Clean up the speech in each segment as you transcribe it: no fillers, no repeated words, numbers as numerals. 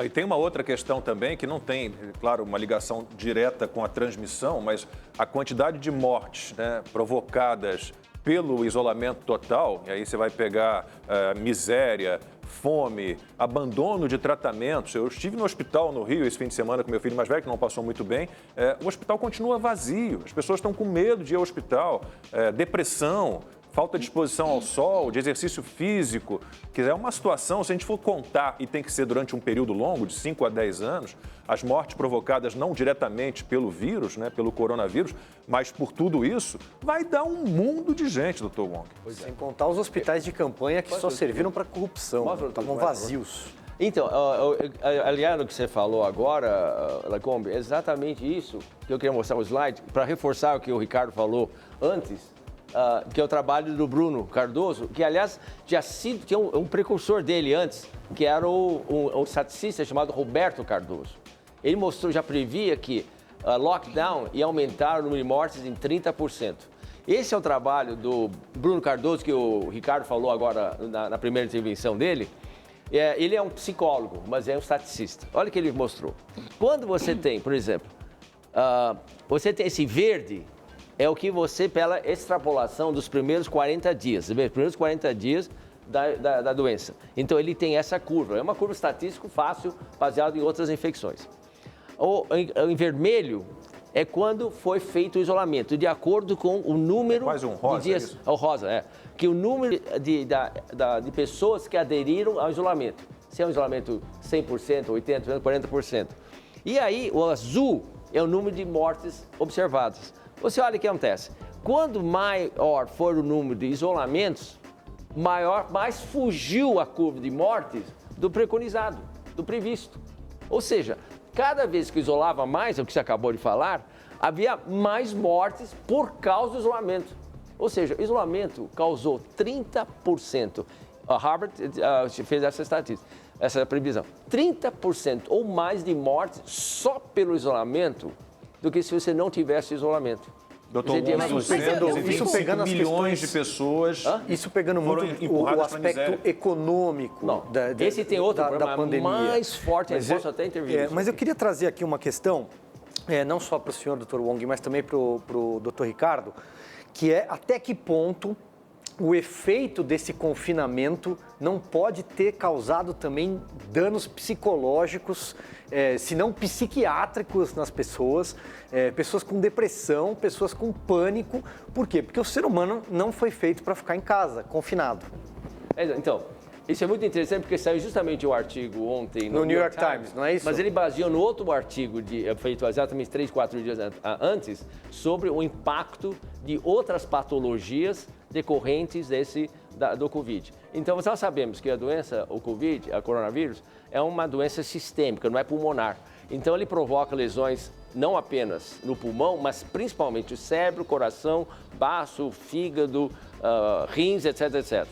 E tem uma outra questão também que não tem, claro, uma ligação direta com a transmissão, mas a quantidade de mortes, né, provocadas pelo isolamento total, e aí você vai pegar miséria, fome, abandono de tratamentos. Eu estive no hospital no Rio esse fim de semana com meu filho mais velho, que não passou muito bem. O hospital continua vazio, as pessoas estão com medo de ir ao hospital, depressão, falta de exposição ao sol, de exercício físico, que é uma situação, se a gente for contar, e tem que ser durante um período longo, de 5 a 10 anos, as mortes provocadas não diretamente pelo vírus, né, pelo coronavírus, mas por tudo isso, vai dar um mundo de gente, doutor Wong. Sem contar os hospitais de campanha que só serviram para corrupção, estavam vazios. Então, aliás, no que você falou agora, Lacombe, é exatamente isso que eu queria mostrar no slide, para reforçar o que o Ricardo falou antes, que é o trabalho do Bruno Cardoso, que, aliás, tinha um precursor dele antes, que era um estaticista chamado Roberto Cardoso. Ele já previa que lockdown ia aumentar o número de mortes em 30%. Esse é o trabalho do Bruno Cardoso, que o Ricardo falou agora na primeira intervenção dele. Ele é um psicólogo, mas é um estaticista. Olha o que ele mostrou. Quando você tem, por exemplo, você tem esse verde, é o que você, pela extrapolação dos primeiros 40 dias, os primeiros 40 dias da doença. Então, ele tem essa curva. É uma curva estatística fácil, baseada em outras infecções. Em vermelho é quando foi feito o isolamento, de acordo com o número de dias. Isso? O rosa, que o número de pessoas que aderiram ao isolamento. Se é um isolamento 100%, 80%, 40%. E aí, o azul é o número de mortes observadas. Você olha o que acontece. Quando maior for o número de isolamentos, mais fugiu a curva de mortes do preconizado, do previsto. Ou seja, cada vez que isolava mais, é o que você acabou de falar, havia mais mortes por causa do isolamento. Ou seja, o isolamento causou 30%. A Harvard fez essa estatística, essa previsão. 30% ou mais de mortes só pelo isolamento do que se você não tivesse isolamento. Doutor, isso pegando milhões de pessoas. Isso pegando muito o aspecto econômico esse tem outro da pandemia. Mais forte, posso até intervir. Mas eu queria trazer aqui uma questão, não só para o senhor, doutor Wong, mas também para o doutor Ricardo, que é até que ponto o efeito desse confinamento não pode ter causado também danos psicológicos, se não psiquiátricos nas pessoas, pessoas com depressão, pessoas com pânico. Por quê? Porque o ser humano não foi feito para ficar em casa, confinado. Então, isso é muito interessante porque saiu justamente o artigo ontem no New York Times, não é isso? Mas ele baseou no outro artigo feito exatamente 3, 4 dias antes sobre o impacto de outras patologias decorrentes do Covid. Então, nós sabemos que a doença, o Covid, a coronavírus, é uma doença sistêmica, não é pulmonar. Então, ele provoca lesões não apenas no pulmão, mas principalmente o cérebro, coração, baço, fígado, rins, etc, etc.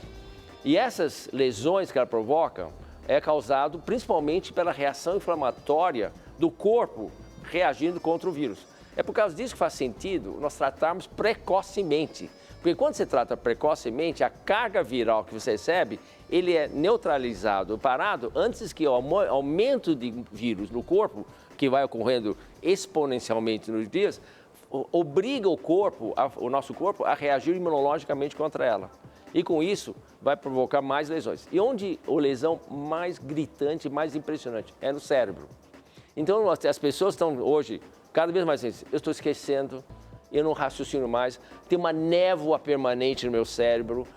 E essas lesões que ela provoca é causado principalmente pela reação inflamatória do corpo reagindo contra o vírus. É por causa disso que faz sentido nós tratarmos precocemente. Porque quando você trata precocemente, a carga viral que você recebe, ele é neutralizado, parado, antes que o aumento de vírus no corpo, que vai ocorrendo exponencialmente nos dias, obriga o nosso corpo a reagir imunologicamente contra ela. E com isso, vai provocar mais lesões. E onde a lesão mais gritante, mais impressionante? É no cérebro. Então, as pessoas estão hoje cada vez mais dizendo, eu estou esquecendo, eu não raciocino mais, tem uma névoa permanente no meu cérebro,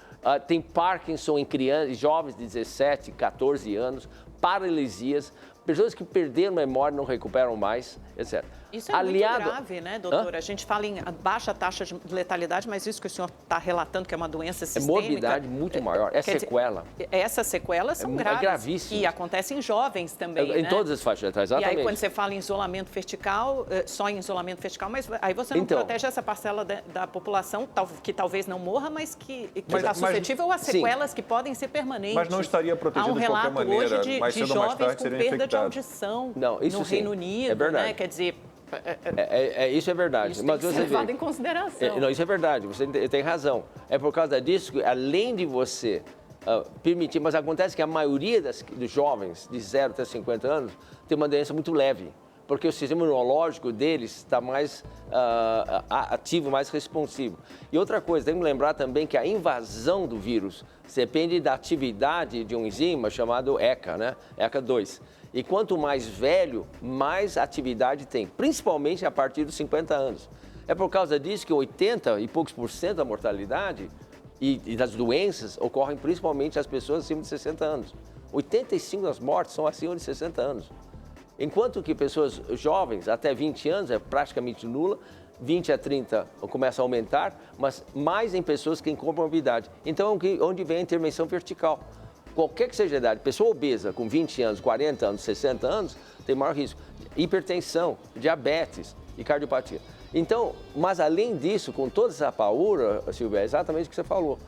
tem Parkinson em crianças, jovens de 17, 14 anos, paralisias, pessoas que perderam memória não recuperam mais, etc. Isso é muito grave, né, doutora? A gente fala em baixa taxa de letalidade, mas isso que o senhor está relatando, que é uma doença sistêmica... É morbidade muito maior, é sequela. Essas sequelas são graves. É gravíssimo. E acontecem em jovens também, Em todas as faixas etárias, exatamente. E aí, quando você fala em isolamento vertical, só em isolamento vertical, mas aí você não protege essa parcela da população que talvez não morra, mas que está suscetível a sequelas que podem ser permanentes. Mas não estaria protegido de qualquer maneira, Há um relato hoje mais de cedo ou mais jovens tarde com perda de audição no Reino Unido, né? Quer dizer... Isso é verdade. Isso tem que ser levado em consideração. Não, isso é verdade, você tem razão. É por causa disso que, além de você permitir, mas acontece que a maioria dos jovens de 0 até 50 anos tem uma doença muito leve, porque o sistema imunológico deles está mais ativo, mais responsivo. E outra coisa, tem que lembrar também que a invasão do vírus depende da atividade de um enzima chamado ECA, né? ECA2. E quanto mais velho, mais atividade tem, principalmente a partir dos 50 anos. É por causa disso que 80 e poucos % da mortalidade e das doenças ocorrem principalmente as pessoas acima de 60 anos. 85 das mortes são acima de 60 anos. Enquanto que pessoas jovens, até 20 anos, é praticamente nula, 20 a 30 começa a aumentar, mas mais em pessoas que têm comorbidade. Então, onde vem a intervenção vertical. Qualquer que seja a idade, pessoa obesa com 20 anos, 40 anos, 60 anos, tem maior risco. Hipertensão, diabetes e cardiopatia. Então, mas além disso, com toda essa paura, Silvia, é exatamente o que você falou.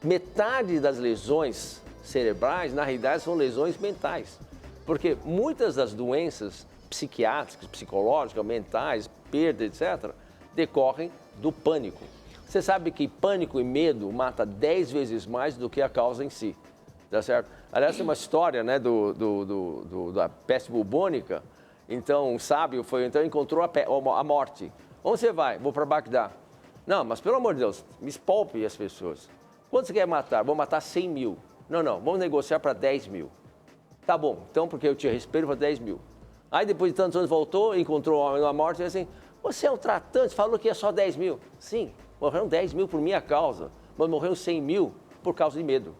Metade das lesões cerebrais, na realidade, são lesões mentais. Porque muitas das doenças psiquiátricas, psicológicas, mentais, perda, etc., decorrem do pânico. Você sabe que pânico e medo mata 10 vezes mais do que a causa em si, tá certo? Aliás, tem uma história, né, da peste bubônica. Então, um sábio encontrou a morte. Onde você vai? Vou para Bagdá. Não, mas pelo amor de Deus, me poupe as pessoas. Quanto você quer matar? Vou matar 100 mil. Não, vamos negociar para 10 mil. Tá bom, então, porque eu te respeito para 10 mil. Aí, depois de tantos anos, voltou, encontrou o homem na morte e disse assim, você é um tratante, falou que é só 10 mil. Sim, morreram 10 mil por minha causa, mas morreram 100 mil por causa de medo.